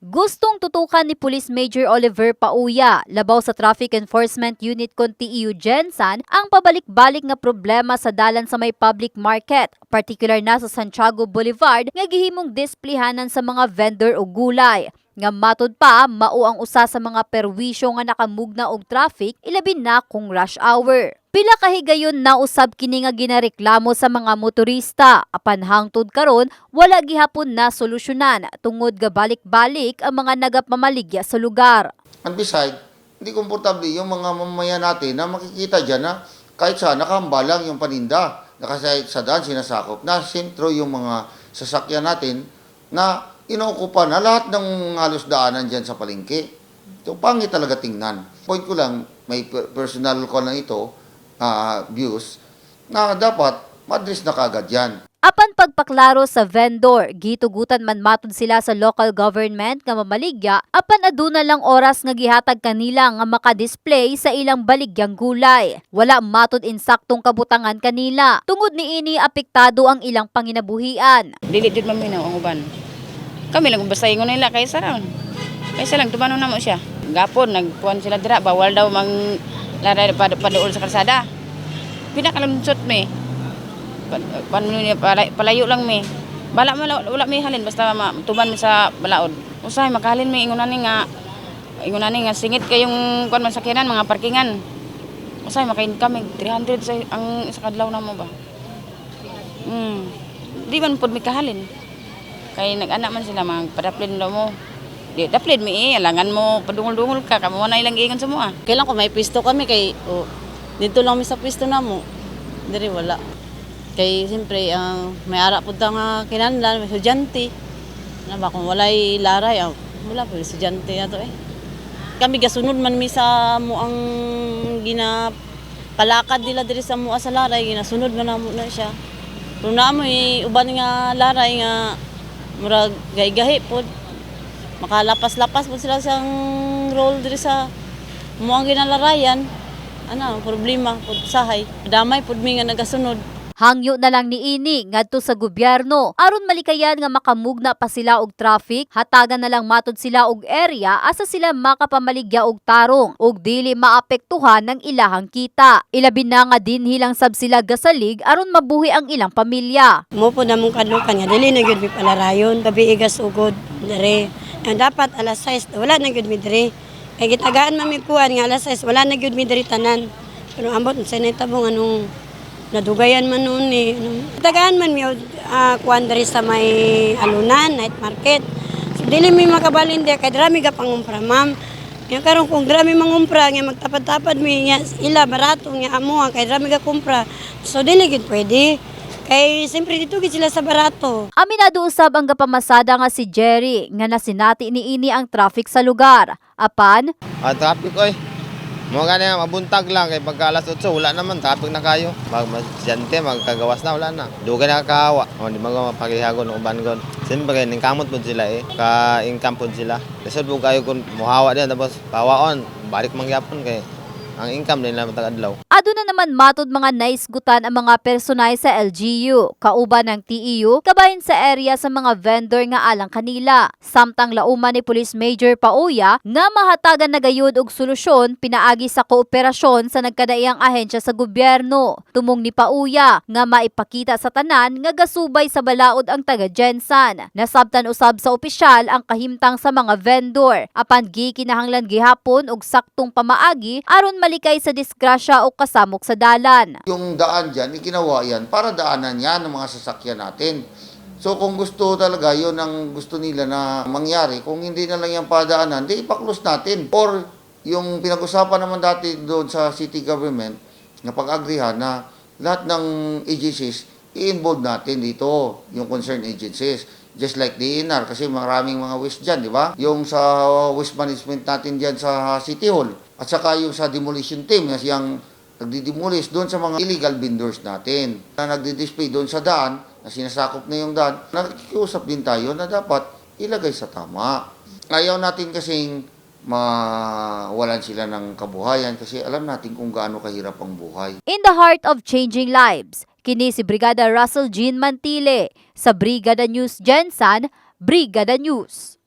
Gustong tutukan ni Police Major Oliver Pauya, labaw sa Traffic Enforcement Unit kon TEU Gensan, ang pabalik-balik nga problema sa dalan sa may public market, particular na sa Santiago Boulevard nga gihimong displehanan sa mga vendor o gulay. Nga matod pa, mao ang usa sa mga perwisyo nga nakamugna og traffic, ilabi na kung rush hour. Pila ka higayon na usab kini nga ginareklamo sa mga motorista, apan hangtod karon wala gihapon na solusyonan tungod ga balik-balik ang mga nagapamaligya sa lugar. And beside, hindi komportable yung mga mamamayan natin na makikita dyan na kahit saan nakahambalang yung paninda. Kasi sa daan sinasakop na sentro yung mga sasakyan natin na inuukupan na lahat ng halos daanan dyan sa palengke. So, pangit talaga tingnan. Point ko lang, may personal ko na ito, views, na dapat madris na kagad yan. Apan pagpaklaro sa vendor, gitugutan man matod sila sa local government nga mamaligya, apan aduna lang oras nga gihatag kanila nga maka-display sa ilang baligyang gulay. Wala matod insaktong kabutangan kanila. Tungod niini apektado ang ilang panginabuhian. Dili jud man minaw ang uban. Kami lang basta ingon nila kaysa lang. Kaysa lang tumanon namo siya. Gapon nagpuan sila dira bawal daw mang laray paduol sa kalsada. Pinakalunsot me. Palayo lang me. Bala wala may halin basta tuban mi sa balaod. Usahay makahalin mi ingon ani nga singit kayong kuan man sakyanan mga parkingan. Usahay makain kami 300 sa ang isa kadlaw namo ba. Di man pud mi kahalin. Kay nag-anak man sila magpadaplin daw mo. Di daplin mi alangan mo padungol-dungol ka kamo na ilang ingon sa mo. Kailan ko may pisto kami kay dito lang mi sa pisto namo. Diri wala. Kay siyempre may ara pud ta nga kinahanglan may estudyante. Na ba kung walay laray wala pud estudyante ato Kami gasunod man mi sa mo ang ginapalakad nila diri sa mo sa laray ginasunod man namo na siya. Pero na mo uban nga laray nga murag gay-gahi pod. Makalapas-lapas po sila sang roll diri sa mo ang ginalarayan. Problema pod sahay. Damay pod mi nga nagasunod. Hangyo na lang niini ngadto sa gobyerno aron malikayan nga makamugna pa sila og traffic, hatagan na lang matod sila og area asa sila makapamaligya og tarong ug dili maapektuhan ng ilahang kita. Ilabi na nga dinhi lang sab sila gasalig aron mabuhi ang ilang pamilya. Mo po namong kadlukan nga dili na gyud mi palarayon, gabi igas ugod dire. Ang dapat alas 6 wala na gyud mi dire. Kay gitagaan man mi kuan nga alas 6 wala na gyud mi dire tanan. Pero ambot sa natabong anong nadugayan man noon tagaan man mi kuan diri sa may alunan night market. So dili mi makabalin di kay drami ga pangumpra ma'am. Nga karon kung drami mangumpra nga magtapad-tapad mi nga ila barato nga amo kay drami ga kumpra. So dili gid pwede. Kay siyempre dito gid sila sa barato. Aminado usab ang gapamasada nga si Jerry nga nasinati niini ang traffic sa lugar. Apan traffic oy. Mo gani mabuntag lang kay pagka alas 8 wala naman traffic na kayo. Masyante magkagawas na wala na. Dugay na kakawa. Di mapagihagon uban gon. Siyempre ning kamot pud sila ka-income pud sila. Lisod po kayo kun muhawa din tapos pawaon balik mangyapon kay ang income nila matag-adlaw. Aduna naman matod mga naisgutan ang mga personay sa LGU, kauban ng TEU, kabahin sa area sa mga vendor nga alang kanila. Samtang lauman ni Police Major Pauya nga mahatagan na gayud og solusyon pinaagi sa kooperasyon sa nagkadaiyang ahensya sa gobyerno. Tumong ni Pauya nga maipakita sa tanan nga gasubay sa balaod ang taga Gensan. Nasabtan usab sa opisyal ang kahimtang sa mga vendor. Apan gikinahanglan gihapon og saktong pamaagi aron malikay sa disgrasya o kasamok sa dalan. Yung daan dyan, ikinawa yan para daanan yan ng mga sasakyan natin. So kung gusto talaga, yun ang gusto nila na mangyari. Kung hindi na lang yung padaanan, di ipaklose natin. Or yung pinag-usapan naman dati doon sa city government, na pag-agrihan na lahat ng agencies, i-involve natin dito, yung concerned agencies. Just like DNR, kasi maraming mga waste dyan, di ba? Yung sa waste management natin dyan sa City Hall. At saka yung sa demolition team, yung nagdi-demolish doon sa mga illegal vendors natin. Na nagdi-display doon sa daan, na sinasakop na yung daan, nakikiusap din tayo na dapat ilagay sa tama. Ayaw natin kasing mawalan sila ng kabuhayan kasi alam natin kung gaano kahirap ang buhay. In the heart of changing lives, kini si Brigada Russell Jean Mantile sa Brigada News Gensan, Brigada News.